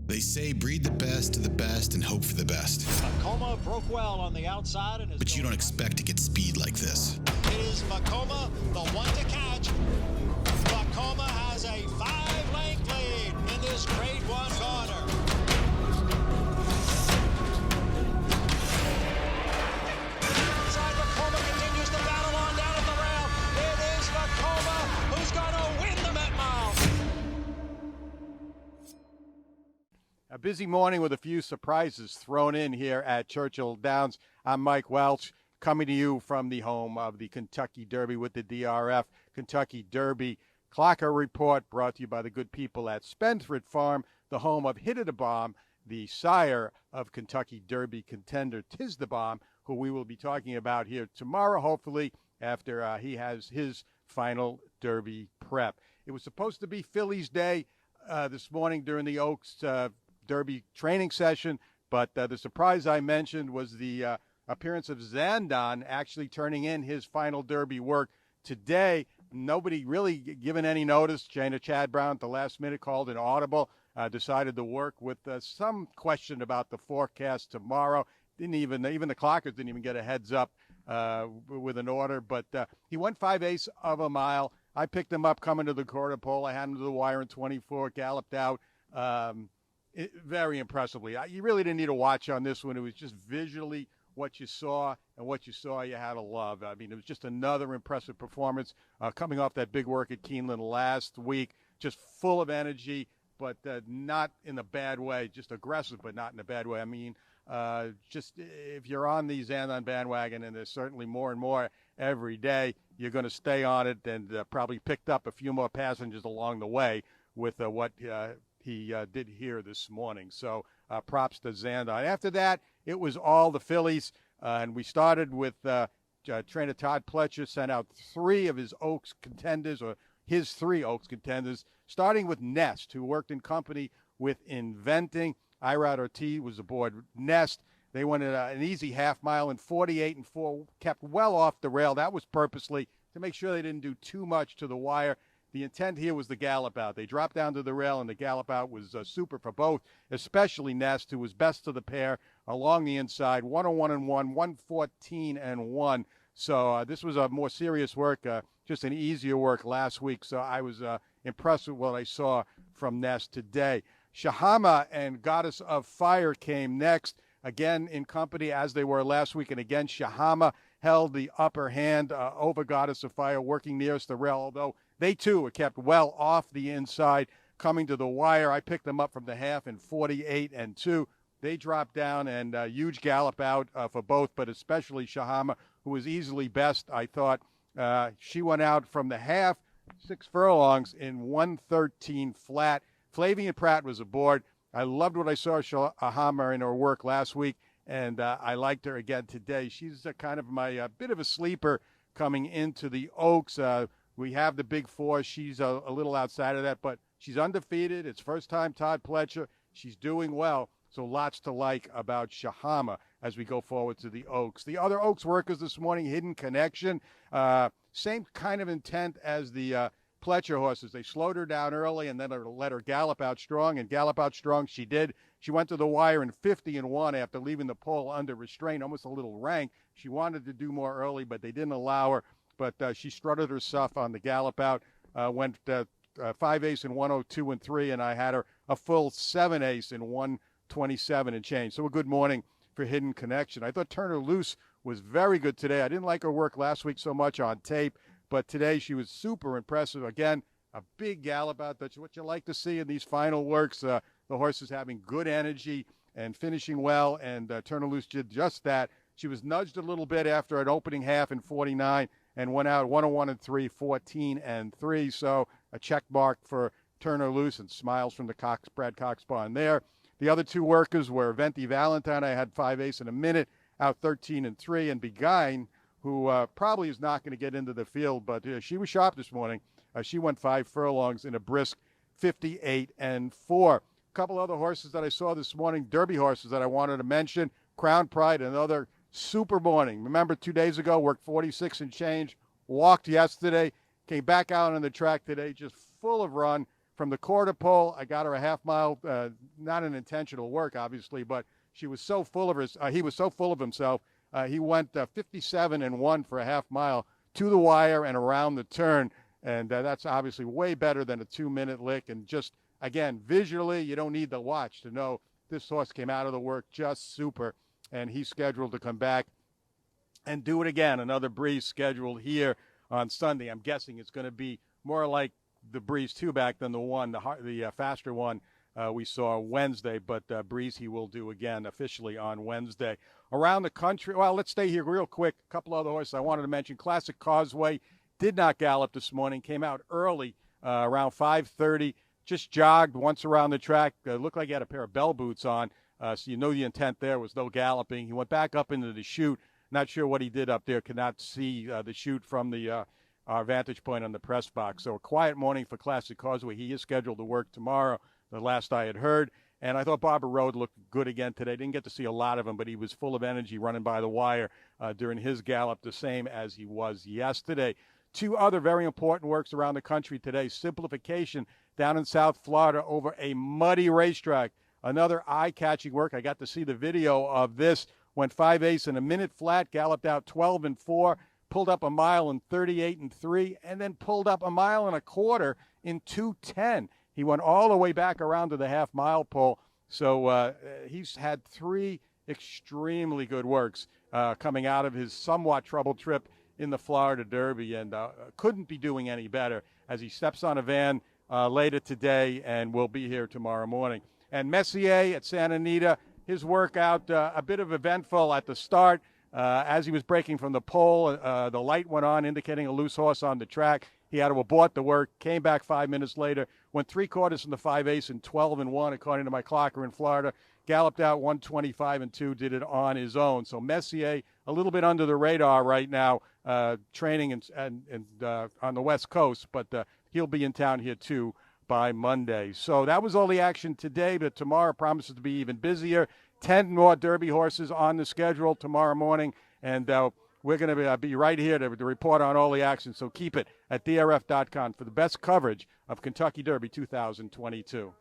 They say breed the best to the best and hope for the best. Vekoma broke well on the outside. But you don't expect to get speed like this. It is Vekoma, the one to catch. Vekoma has a 5-length lead in this Grade 1 corner. Inside, Vekoma continues to battle on down at the rail. It is Vekoma who's going to win the Met Mile. A busy morning with a few surprises thrown in here at Churchill Downs. I'm Mike Welsch, coming to you from the home of the Kentucky Derby with the DRF Kentucky Derby Clocker Report, brought to you by the good people at Spendthrift Farm, the home of Hit It a Bomb, the sire of Kentucky Derby contender Tiz the Bomb, who we will be talking about here tomorrow, hopefully, after he has his final Derby prep. It was supposed to be Phillies Day this morning during the Oaks Derby training session, but the surprise I mentioned was the appearance of Zandon actually turning in his final Derby work today. Nobody really given any notice. Chad Brown at the last minute called an audible, decided to work with some question about the forecast tomorrow. Didn't even the clockers didn't even get a heads up with an order, but he went 5/8 of a mile. I picked him up coming to the quarter pole. I had him to the wire in 24, galloped out. Very impressively. You really didn't need to watch on this one. It was just visually what you saw, and what you saw you had to love. I mean, it was just another impressive performance coming off that big work at Keeneland last week, just full of energy, but not in a bad way, just aggressive, but not in a bad way. I mean, just if you're on the Zandon bandwagon, and there's certainly more and more every day, you're going to stay on it, and probably picked up a few more passengers along the way with what he did here this morning. So props to Zandon. After that, it was all the fillies, and we started with trainer Todd Pletcher sent out three of his Oaks contenders, or his three Oaks contenders, starting with Nest, who worked in company with Inventing. Irad Ortiz was aboard Nest. They went an easy half mile in 48-4, kept well off the rail. That was purposely to make sure they didn't do too much to the wire. The intent here was the gallop out. They dropped down to the rail, and the gallop out was super for both, especially Nest, who was best of the pair along the inside, 101-1, 114-1. So this was a more serious work, just an easier work last week. So I was impressed with what I saw from Nest today. Shahama and Goddess of Fire came next, again in company as they were last week. And again, Shahama held the upper hand over Goddess of Fire, working nearest the rail, although they, too, were kept well off the inside, coming to the wire. I picked them up from the half in 48-2. They dropped down, and huge gallop out for both, but especially Shahama, who was easily best, I thought. She went out from the half, 6 furlongs in 113 flat. Flavian Pratt was aboard. I loved what I saw Shahama in her work last week, and I liked her again today. She's kind of my bit of a sleeper coming into the Oaks. We have the big four. She's a little outside of that, but she's undefeated. It's first time Todd Pletcher. She's doing well, so lots to like about Shahama as we go forward to the Oaks. The other Oaks workers this morning, Hidden Connection, same kind of intent as the Pletcher horses. They slowed her down early and then let her gallop out strong, and gallop out strong she did. She went to the wire in 50-1 after leaving the pole under restraint, almost a little rank. She wanted to do more early, but they didn't allow her. But she strutted her stuff on the gallop out, went 5/8 in 102-3, and I had her a full 7/8 in 127 and change. So a good morning for Hidden Connection. I thought Turner Loose was very good today. I didn't like her work last week so much on tape, but today she was super impressive. Again, a big gallop out. That's what you like to see in these final works. The horses having good energy and finishing well, and Turner Loose did just that. She was nudged a little bit after an opening half in 49 and went out 101-3, 14-3. So a check mark for Turner Loose, and smiles from the Brad Cox barn there. The other two workers were Venti Valentine. I had 5/8 in a minute, out 13-3, and Beguine, who probably is not going to get into the field, but she was sharp this morning. She went 5 furlongs in a brisk 58-4. A couple other horses that I saw this morning, Derby horses that I wanted to mention. Crown Pride, another super morning. Remember, 2 days ago, worked 46 and change, walked yesterday, came back out on the track today, just full of run, from the quarter pole. I got her a half mile, not an intentional work, obviously, but she was so full of he was so full of himself. He went 57-1 for a half mile to the wire and around the turn, and that's obviously way better than a 2-minute lick. And just, again, visually, you don't need the watch to know this horse came out of the work just super, and he's scheduled to come back and do it again. Another Breeze scheduled here on Sunday. I'm guessing it's going to be more like the Breeze 2 back than the faster one we saw Wednesday, but Breeze he will do again officially on Wednesday. Around the country, well, let's stay here real quick. A couple other horses I wanted to mention. Classic Causeway did not gallop this morning, came out early around 5:30, just jogged once around the track. Looked like he had a pair of bell boots on, so you know the intent there was no galloping. He went back up into the chute. Not sure what he did up there. Could not see the chute from our vantage point on the press box. So a quiet morning for Classic Causeway. He is scheduled to work tomorrow, the last I had heard. And I thought Barber Road looked good again today. Didn't get to see a lot of him, but he was full of energy running by the wire during his gallop, the same as he was yesterday. Two other very important works around the country today. Simplification down in South Florida over a muddy racetrack. Another eye-catching work. I got to see the video of this. Went 5/8 in a minute flat, galloped out 12-4, pulled up a mile in 38-3, and then pulled up a mile and a quarter in 2:10. He went all the way back around to the half-mile pole. So he's had three extremely good works coming out of his somewhat troubled trip in the Florida Derby, and couldn't be doing any better as he steps on a van later today and will be here tomorrow morning. And Messier at Santa Anita, his workout a bit of eventful at the start. As he was breaking from the pole, the light went on, indicating a loose horse on the track. He had to abort the work, came back 5 minutes later, went 3/4 in the 5/8 and 12-1, according to my clocker in Florida. Galloped out 125-2, did it on his own. So Messier, a little bit under the radar right now, training and on the West Coast, but he'll be in town here too by Monday. So that was all the action today, but tomorrow promises to be even busier. 10 more Derby horses on the schedule tomorrow morning, and we're going to be right here to report on all the action. So keep it at DRF.com for the best coverage of Kentucky Derby 2022.